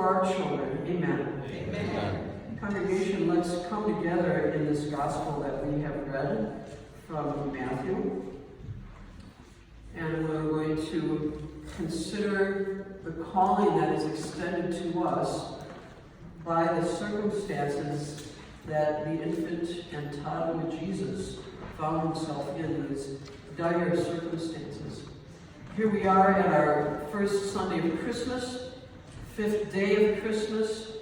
our children. Amen. Amen. Congregation, let's come together in this gospel that we have read from Matthew. And we're going to consider the calling that is extended to us by the circumstances that the infant and toddler Jesus found himself in, these dire circumstances. Here we are at our first Sunday of Christmas, 5th day of Christmas,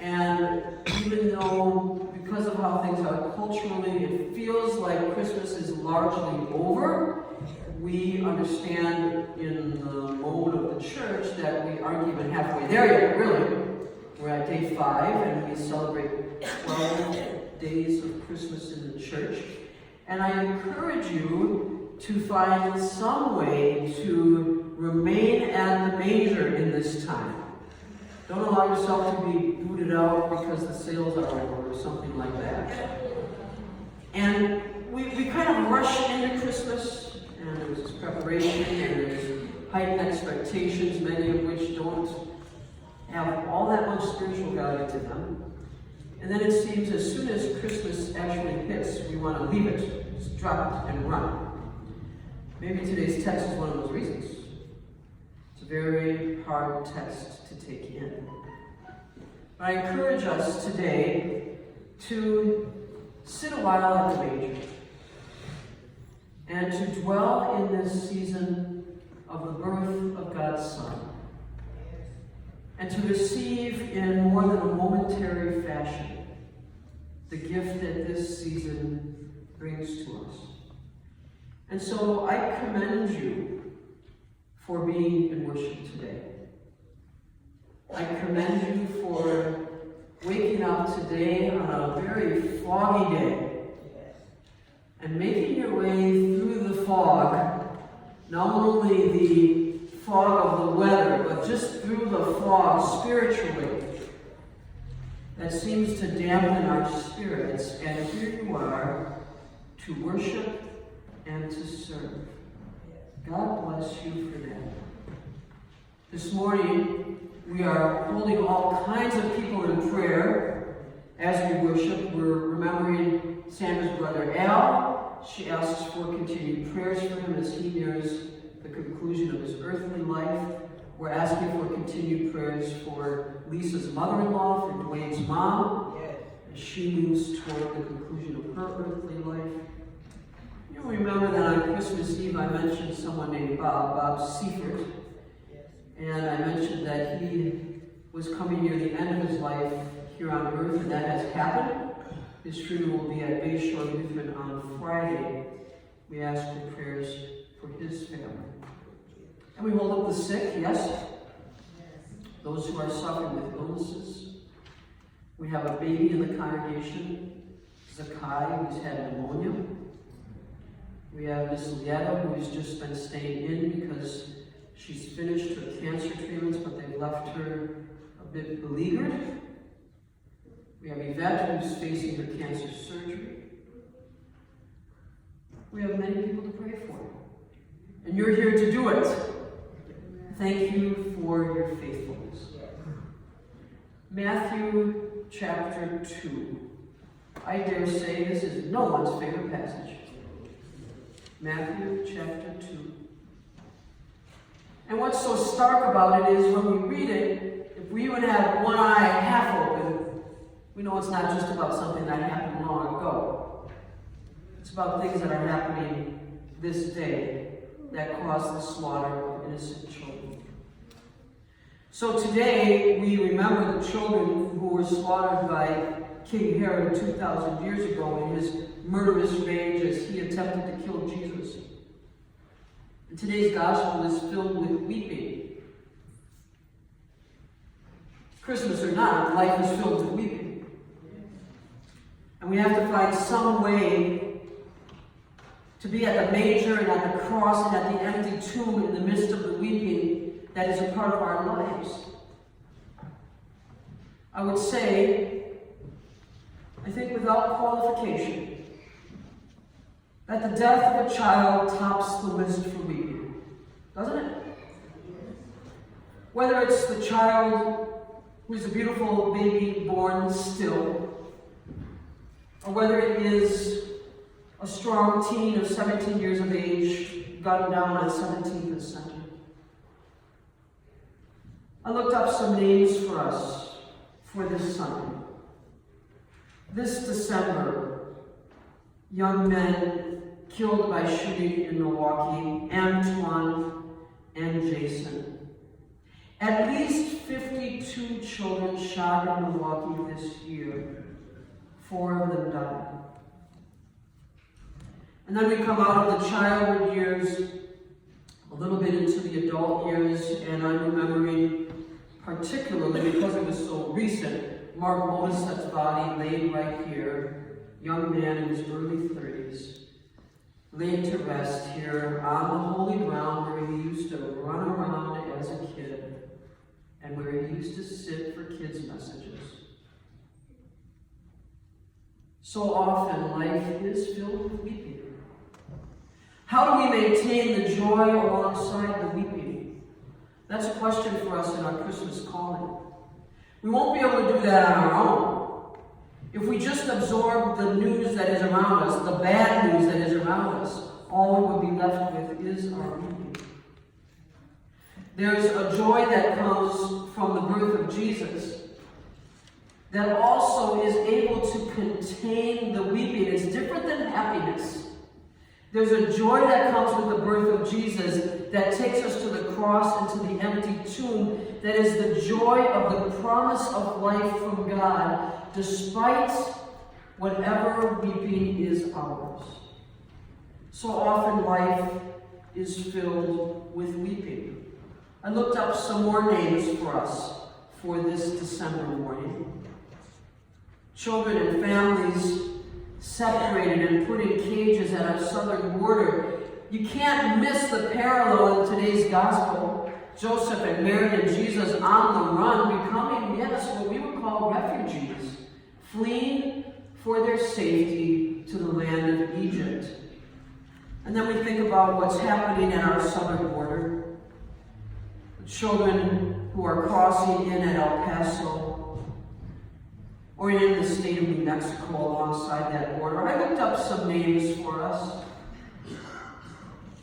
and even though, because of how things are culturally, it feels like Christmas is largely over, we understand in the mode of the church that we aren't even halfway there yet, really. We're at day 5, and we celebrate 12 days of Christmas in the church. And I encourage you to find some way to remain at the manger in this time. Don't allow yourself to be booted out because the sales are over or something like that. And we kind of rush into Christmas, and there's this preparation, and there's heightened expectations, many of which don't have all that much spiritual value to them. And then it seems as soon as Christmas actually hits, we want to leave it, just drop it and run. Maybe today's text is one of those reasons. It's a very hard text to take in. But I encourage us today to sit a while at the manger and to dwell in this season of the birth of God's Son, and to receive in more than a momentary fashion the gift that this season brings to us. And so I commend you for being in worship today. I commend you for waking up today on a very foggy day and making your way through the fog, not only the fog of the weather, but just through the fog spiritually that seems to dampen our spirits. And here you are to worship and to serve. God bless you for that. This morning, we are holding all kinds of people in prayer as we worship. We're remembering Sandra's brother Al. She asks for continued prayers for him as he nears the conclusion of his earthly life. We're asking for continued prayers for Lisa's mother-in-law, for Dwayne's mom, as she moves toward the conclusion of her earthly life. You'll remember that on Christmas Eve I mentioned someone named Bob Seifert. And I mentioned that he was coming near the end of his life here on earth, and that has happened. His funeral will be at Bayshore Lutheran on Friday. We ask for prayers for his family. And we hold up the sick, yes? Those who are suffering with illnesses. We have a baby in the congregation, Zakai, who's had pneumonia. We have Miss Lietta, who's just been staying in because she's finished her cancer treatments, but they've left her a bit beleaguered. We have Yvette, who's facing her cancer surgery. We have many people to pray for. And you're here to do it. Thank you for your faithfulness. Matthew chapter 2. I dare say this is no one's favorite passage. Matthew chapter 2. And what's so stark about it is when we read it, if we even have one eye half open, we know it's not just about something that happened long ago. It's about things that are happening this day that cause the slaughter of innocent children. So today we remember the children who were slaughtered by King Herod 2,000 years ago in his murderous rage as he attempted to kill Jesus. And today's gospel is filled with weeping. Christmas or not, life is filled with weeping. And we have to find some way to be at the manger and at the cross and at the empty tomb in the midst of the weeping that is a part of our lives. I would say, I think without qualification, that the death of a child tops the list for weeping, doesn't it? Whether it's the child who's a beautiful baby born still, or whether it is a strong teen of 17 years of age gunned down on 17th and Center. I looked up some names for us for this Sunday. This December, young men killed by shooting in Milwaukee, Antoine and Jason. At least 52 children shot in Milwaukee this year. 4 of them died. And then we come out of the childhood years, a little bit into the adult years, and I'm remembering, particularly because it was so recent, Mark Motisset's body laid right here, young man in his early 30s, laid to rest here on the holy ground where he used to run around as a kid and where he used to sit for kids' messages. So often life is filled with weeping. How do we maintain the joy alongside the weeping? That's a question for us in our Christmas calling. We won't be able to do that on our own. If we just absorb the news that is around us, the bad news that is around us, all we would be left with is our weeping. There's a joy that comes from the birth of Jesus that also is able to contain the weeping. It's different than happiness. There's a joy that comes with the birth of Jesus that takes us to the cross and to the empty tomb, that is the joy of the promise of life from God, despite whatever weeping is ours. So often life is filled with weeping. I looked up some more names for us for this December morning. Children and families separated and put in cages at our southern border. You can't miss the parallel in today's gospel. Joseph and Mary and Jesus on the run, becoming, yes, what we would call refugees, fleeing for their safety to the land of Egypt. And then we think about what's happening at our southern border. The children who are crossing in at El Paso, or in the state of New Mexico alongside that border. I looked up some names for us.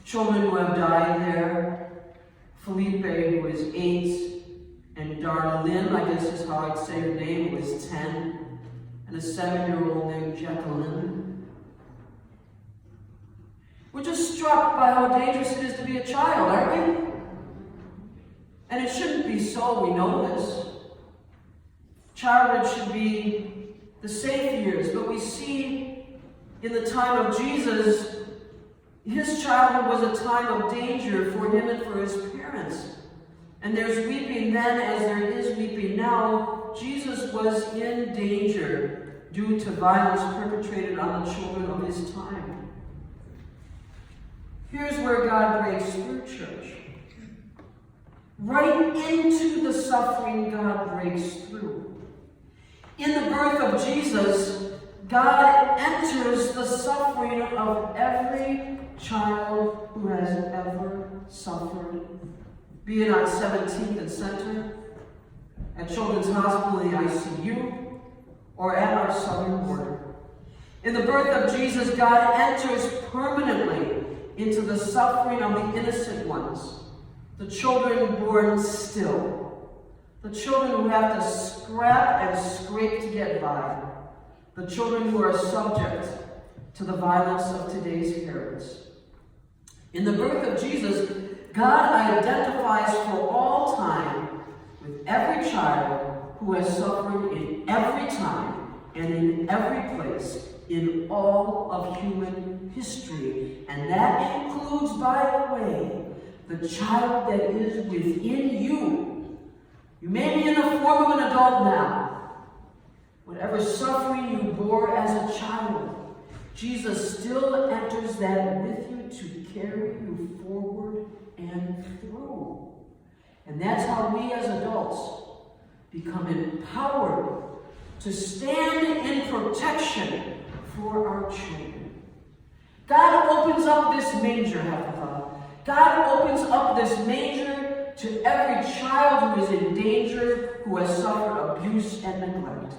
Children who have died there. Felipe, who is 8, and Darlene, I guess is how I'd say her name, who is 10, and a 7-year-old named Jacqueline. We're just struck by how dangerous it is to be a child, aren't we? And it shouldn't be so, we know this. Childhood should be the safe years, but we see in the time of Jesus, his childhood was a time of danger for him and for his parents. And there's weeping then as there is weeping now. Jesus was in danger due to violence perpetrated on the children of his time. Here's where God breaks through, church. Right into the suffering, God breaks through. In the birth of Jesus, God enters the suffering of every child who has ever suffered, be it on 17th and Center, at Children's Hospital in the ICU, or at our southern border. In the birth of Jesus, God enters permanently into the suffering of the innocent ones, the children born still, the children who have to scrap and scrape to get by, the children who are subject to the violence of today's parents. In the birth of Jesus, God identifies for all time with every child who has suffered in every time and in every place in all of human history. And that includes, by the way, the child that is within you. You may be in the form of an adult now. Whatever suffering you bore as a child, Jesus still enters that with you to carry you forward and through. And that's how we as adults become empowered to stand in protection for our children. God opens up this manger, Hephatha. God opens up this manger to every child who is in danger, who has suffered abuse and neglect.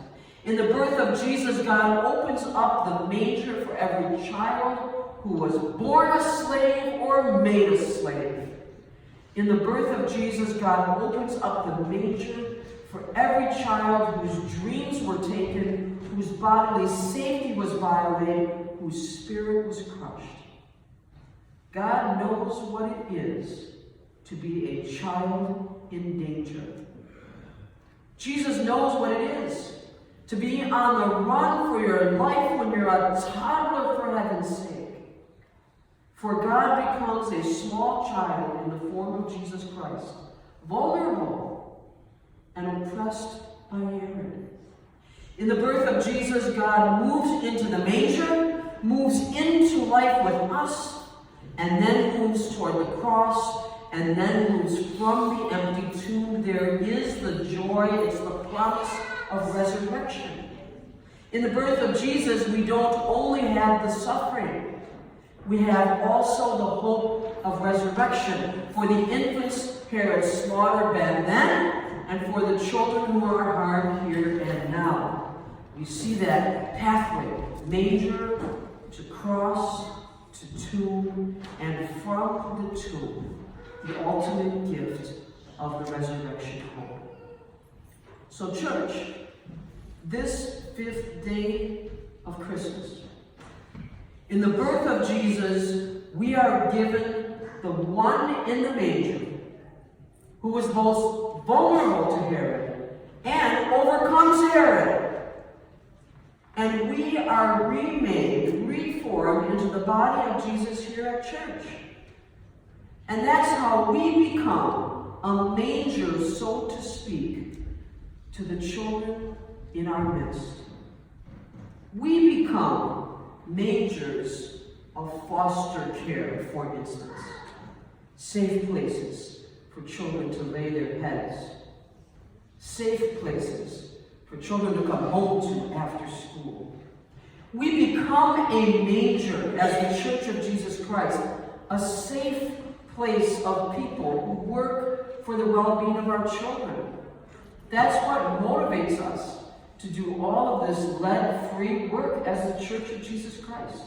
In the birth of Jesus, God opens up the manger for every child who was born a slave or made a slave. In the birth of Jesus, God opens up the manger for every child whose dreams were taken, whose bodily safety was violated, whose spirit was crushed. God knows what it is to be a child in danger. Jesus knows what it is to be on the run for your life when you're a toddler, for heaven's sake. For God becomes a small child in the form of Jesus Christ, vulnerable and oppressed by Herod. In the birth of Jesus, God moves into the manger, moves into life with us, and then moves toward the cross, and then moves from the empty tomb. There is the joy, it's the promise of resurrection. In the birth of Jesus, we don't only have the suffering, we have also the hope of resurrection for the infants Herod slaughtered back then, and for the children who are harmed here and now. You see that pathway, manger to cross to tomb, and from the tomb, the ultimate gift of the resurrection hope. So church, this 5th day of Christmas, in the birth of Jesus, we are given the one in the manger who was most vulnerable to Herod and overcomes Herod. And we are remade, reformed into the body of Jesus here at church. And that's how we become a manger, so to speak, to the children in our midst. We become mangers of foster care, for instance. Safe places for children to lay their heads. Safe places for children to come home to after school. We become a manger as the Church of Jesus Christ, a safe place of people who work for the well-being of our children. That's what motivates us to do all of this lead-free work as the Church of Jesus Christ.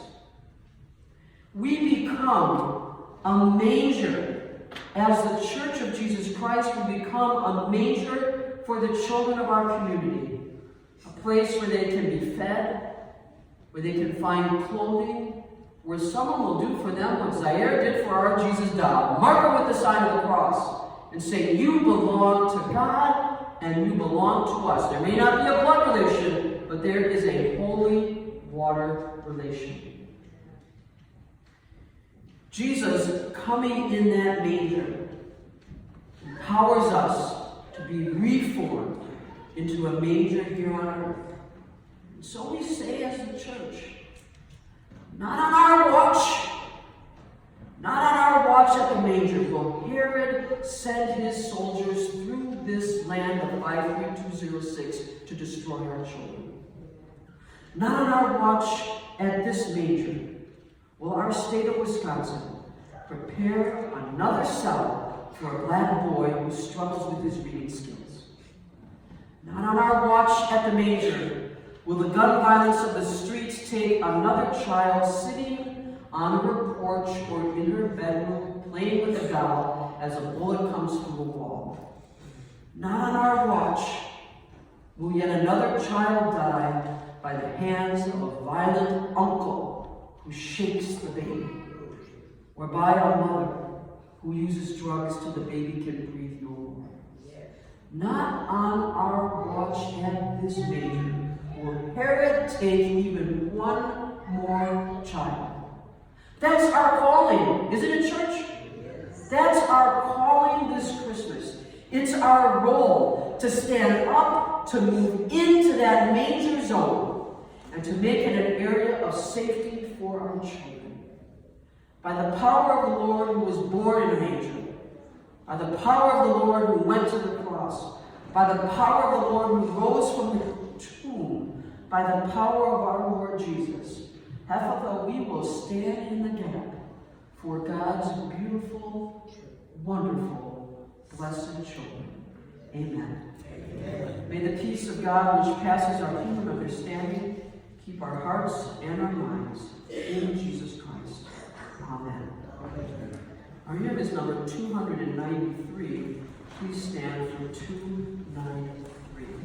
We become a manger as the Church of Jesus Christ. We become a manger for the children of our community, a place where they can be fed, where they can find clothing, where someone will do for them what Zaire did for our Jesus doll. Mark her with the sign of the cross and say, you belong to God and you belong to us. There may not be a blood relation, but there is a holy water relation. Jesus, coming in that manger, empowers us to be reformed into a manger here on earth. And so we say as a church, not on our watch, not on our watch at the manger will Herod send his soldiers through this land of 53206 to destroy our children. Not on our watch at this manger will our state of Wisconsin prepare another cell for a black boy who struggles with his reading skills. Not on our watch at the manger will the gun violence of the streets take another child sitting on her porch or in her bedroom playing with a doll as a bullet comes through a wall. Not on our watch will yet another child die by the hands of a violent uncle who shakes the baby, or by a mother who uses drugs till the baby can breathe no more. Not on our watch at this manger will Herod take even one more child. That's our calling, isn't it, church? That's our calling this Christmas. It's our role to stand up, to move into that manger zone, and to make it an area of safety for our children. By the power of the Lord who was born in a manger, by the power of the Lord who went to the cross, by the power of the Lord who rose from the tomb, by the power of our Lord Jesus, Hephatha, we will stand in the gap for God's beautiful, wonderful blessed children. Amen. Amen. May the peace of God, which passes our human understanding, keep our hearts and our minds in Jesus Christ. Amen. Our hymn is number 293. Please stand for 293.